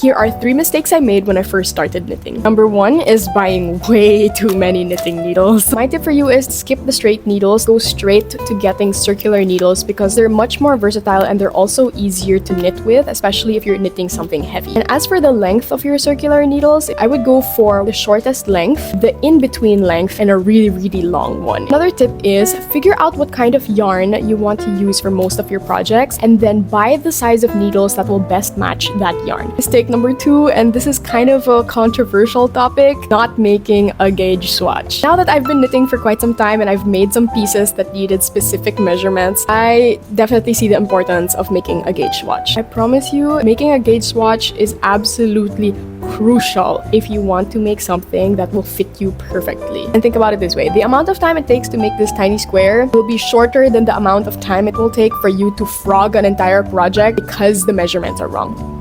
Here are 3 mistakes I made when I first started knitting. Number 1 is buying way too many knitting needles. My tip for you is skip the straight needles, go straight to getting circular needles because they're much more versatile and they're also easier to knit with, especially if you're knitting something heavy. And as for the length of your circular needles, I would go for the shortest length, the in-between length, and a really long one. Another tip is figure out what kind of yarn you want to use for most of your projects and then buy the size of needles that will best match that yarn. Mistake number 2, and this is kind of a controversial topic, not making a gauge swatch. Now that I've been knitting for quite some time and I've made some pieces that needed specific measurements, I definitely see the importance of making a gauge swatch. I promise you, making a gauge swatch is absolutely crucial if you want to make something that will fit you perfectly. And think about it this way, the amount of time it takes to make this tiny square will be shorter than the amount of time it will take for you to frog an entire project because the measurements are wrong.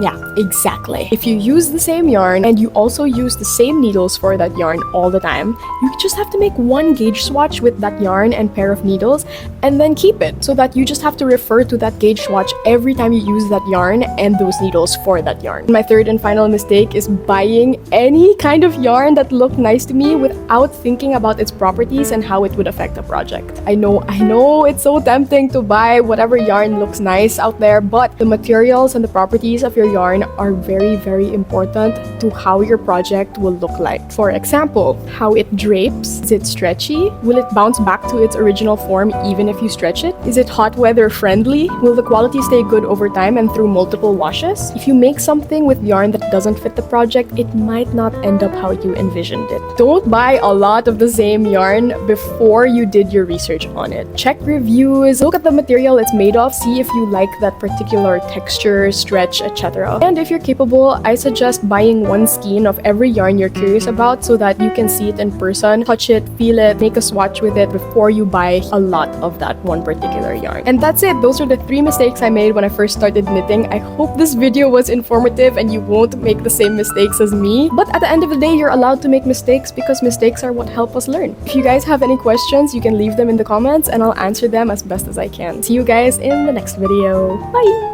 Yeah, exactly. If you use the same yarn and you also use the same needles for that yarn all the time, you just have to make one gauge swatch with that yarn and pair of needles and then keep it so that you just have to refer to that gauge swatch every time you use that yarn and those needles for that yarn. My third and final mistake is buying any kind of yarn that looked nice to me without thinking about its properties and how it would affect a project. I know it's so tempting to buy whatever yarn looks nice out there, but the materials and the properties of your yarn are very important to how your project will look like. For example, how it drapes. Is it stretchy? Will it bounce back to its original form even if you stretch it? Is it hot weather friendly? Will the quality stay good over time and through multiple washes? If you make something with yarn that doesn't fit the project, it might not end up how you envisioned it. Don't buy a lot of the same yarn before you did your research on it. Check reviews, look at the material it's made of, see if you like that particular texture, stretch, etc. And if you're capable, I suggest buying one skein of every yarn you're curious about so that you can see it in person, touch it, feel it, make a swatch with it before you buy a lot of that one particular yarn. And that's it. Those are the 3 mistakes I made when I first started knitting. I hope this video was informative and you won't make the same mistakes as me. But at the end of the day, you're allowed to make mistakes because mistakes are what help us learn. If you guys have any questions, you can leave them in the comments and I'll answer them as best as I can. See you guys in the next video. Bye!